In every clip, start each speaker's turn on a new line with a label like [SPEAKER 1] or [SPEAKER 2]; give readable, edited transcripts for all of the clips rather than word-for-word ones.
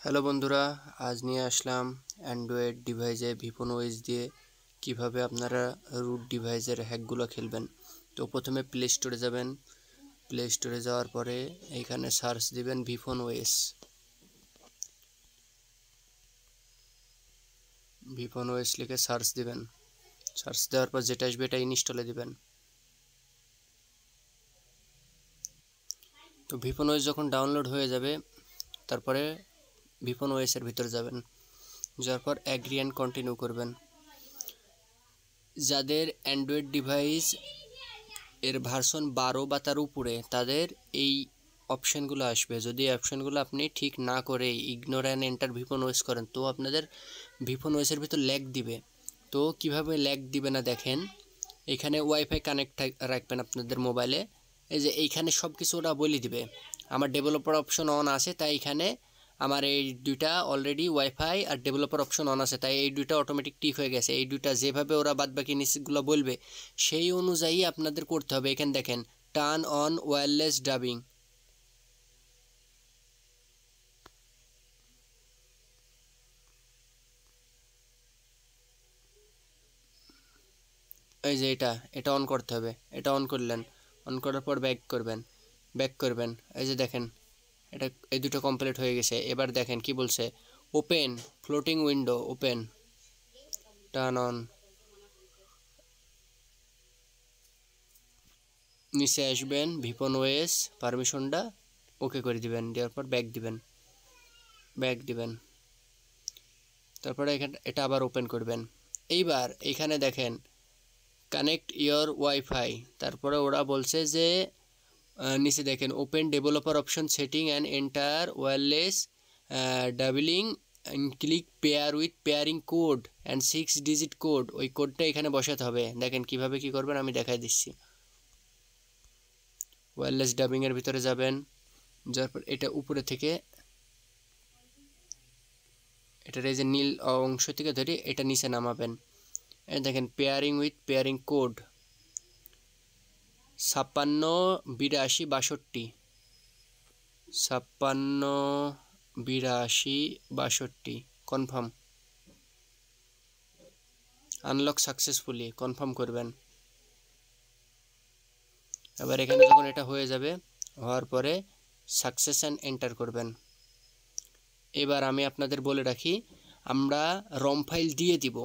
[SPEAKER 1] Hello বন্ধুরা, আজ নিয়ে আসলাম অ্যান্ড্রয়েড ডিভাইসে ভিপন ওএস দিয়ে কিভাবে আপনারা রুট ডিভাইসের হ্যাকগুলো খেলবেন। তো প্রথমে প্লে স্টোরে যাবেন। প্লে স্টোরে যাওয়ার পরে এইখানে সার্চ দিবেন ভিপন ওএস। ভিপন ওএস লিখে সার্চ দিবেন। সার্চ দেওয়ার পর যেটা আসবে এটা ইনস্টলে দিবেন। তো ভিপন ওএস যখন ডাউনলোড হয়ে যাবে তারপরে ভিপন ওএসের ভিতরে যাবেন। যাওয়ার পর অ্যাগ্রি অ্যান্ড কন্টিনিউ করবেন। যাদের অ্যান্ড্রয়েড ডিভাইস এর ভার্সন 12 বা তার উপরে তাদের এই অপশানগুলো আসবে। যদি এই অপশানগুলো আপনি ঠিক না করে ইগনোর অ্যান্ড এন্টার ভিপন ওএস করেন তো আপনাদের ভিপন ওএসের ভিতর ল্যাগ দিবে। তো কিভাবে ল্যাগ দিবে না দেখেন, এখানে ওয়াইফাই কানেক্ট রাখবেন আপনাদের মোবাইলে। এই যে এইখানে সব কিছু ওরা বলে দিবে। আমার ডেভেলপার অপশন অন আছে, তাই এখানে আমার এই দুইটা অলরেডি ওয়াইফাই আর ডেভেলপার অপশন অন আছে, তাই এই দুইটা অটোমেটিক টিক হয়ে গেছে। এই দুইটা যেভাবে ওরা বাদবাকি নিচগুলো বলবে সেই অনুযায়ী আপনাদের করতে হবে। এখানে দেখেন টার্ন অন ওয়্যারলেস ডাবিং, এই যে এটা অন করতে হবে। এটা অন করলেন, অন করার পর ব্যাক করবেন। এই যে দেখেন এটা এই দুটো কমপ্লিট হয়ে গেছে। এবার দেখেন কি বলছে, open floating window, open, turn on. নিচে আসবেন, ভিপন ওএস পারমিশনটা ওকে করে দিবেন, দেওয়ার পর ব্যাক দিবেন। তারপরে এটা আবার ওপেন করবেন। এইবার এখানে দেখেন কানেক্ট ইয়োর ওয়াইফাই, তারপরে ওরা বলছে যে নিচে দেখেন open developer option setting and enter wireless doubling click pair with pairing code and 6 digit code. ওই কোডটা এখানে বসাতে হবে। দেখেন কিভাবে কি করবেন আমি দেখাই দিচ্ছি। ওয়্যারলেস ডাবিংয়ের ভিতরে যাবেন, যার পর এটা উপরে থেকে এটার এই যে নীল অংশ থেকে ধরে এটা নিচে নামাবেন। এই দেখেন pairing with pairing code 5682 confirm, unlock successfully, confirm করবেন। এবার এখানে যখন এটা হয়ে যাবে, হওয়ার পরে সাকসেস অ্যান্ড এন্টার করবেন। এবার আমি আপনাদের বলে রাখি, আমরা রম ফাইল দিয়ে দিব।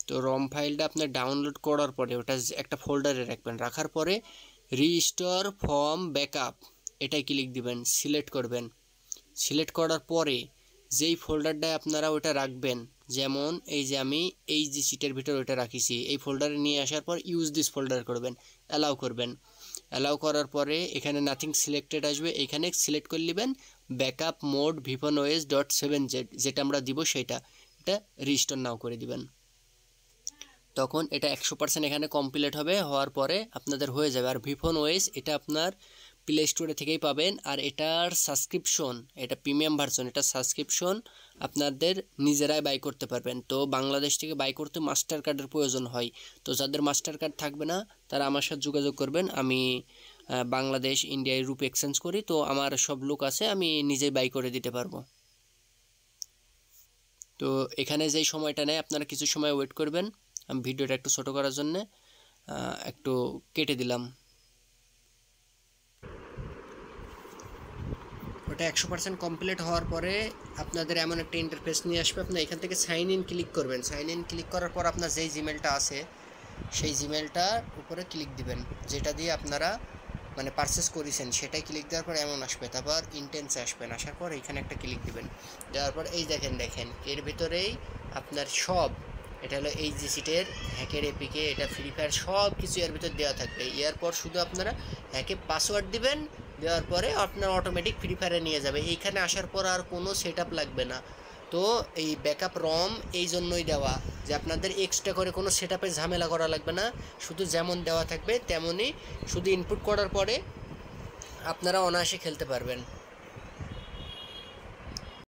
[SPEAKER 1] তো রম ফাইলটা আপনার ডাউনলোড করার পরে ওটা একটা ফোল্ডারে রাখবেন। রাখার পরে রিস্টোর ফ্রম ব্যাকআপ এটাই ক্লিক দিবেন, সিলেক্ট করবেন। সিলেক্ট করার পরে যেই ফোল্ডারটায় আপনারা ওটা রাখবেন, যেমন এই যে আমি এই যে সিটের ভিতর ওটা রাখিছি, এই ফোল্ডারে নিয়ে আসার পর ইউজ দিস ফোল্ডার করবেন, অ্যালাউ করবেন। অ্যালাউ করার পরে এখানে নাথিং সিলেক্টেড আসবে, এখানে সিলেক্ট করে নেবেন ব্যাকআপ মোড ভিপন ওএস .7z, যেটা আমরা দিব সেটা, এটা রিস্টোর নাও করে দিবেন। তখন এটা 100% এখানে কমপ্লিট হবে। হওয়ার পরে আপনাদের হয়ে যাবে। আর ভিপন ওএস এটা আপনার প্লে স্টোরে থেকেই পাবেন। আর এটার সাবস্ক্রিপশন, এটা প্রিমিয়াম ভার্সন, এটা সাবস্ক্রিপশন আপনাদের নিজেরাই বাই করতে পারবেন। তো বাংলাদেশ থেকে বাই করতে মাস্টার কার্ডের প্রয়োজন হয়। তো যাদের মাস্টার কার্ড থাকবে না তারা আমার সাথে যোগাযোগ করবেন। আমি বাংলাদেশ ইন্ডিয়ায় রুপি এক্সচেঞ্জ করি, তো আমার সব লোক আছে, আমি নিজেই বাই করে দিতে পারবো। তো এখানে যেই সময়টা নেয় আপনারা কিছু সময় ওয়েট করবেন। আমি ভিডিওটা একটু ছোটো করার জন্যে একটু কেটে দিলাম। ওটা 100% কমপ্লিট হওয়ার পরে আপনাদের এমন একটা ইন্টারফেস নিয়ে আসবে। আপনার এখান থেকে সাইন ইন ক্লিক করবেন। সাইন ইন ক্লিক করার পর আপনার যেই জিমেলটা আছে সেই জিমেলটার উপরে ক্লিক দিবেন, যেটা দিয়ে আপনারা মানে পারচেস করেছেন সেটাই ক্লিক দেওয়ার পর এমন আসবে। তারপর ইন্টেন্সে আসবেন, আসার পর এখানে একটা ক্লিক দিবেন। দেওয়ার পর এই দেখেন এর ভিতরেই আপনার সব, এটা হলো এই জি সিটের হ্যাকের এপিকে, এটা ফ্রি ফায়ার সব কিছু এর ভিতর দেওয়া থাকবে। এরপর শুধু আপনারা হ্যাকে পাসওয়ার্ড দিবেন, দেওয়ার পরে আপনার অটোমেটিক ফ্রি ফায়ারে নিয়ে যাবে। এইখানে আসার পর আর কোনো সেট আপ লাগবে না। তো এই ব্যাকআপ রম এই জন্যই দেওয়া যে আপনাদের এক্সট্রা করে কোনো সেট আপের ঝামেলা করা লাগবে না, শুধু যেমন দেওয়া থাকবে তেমনই শুধু ইনপুট করার পরে আপনারা অনায়াসে খেলতে পারবেন।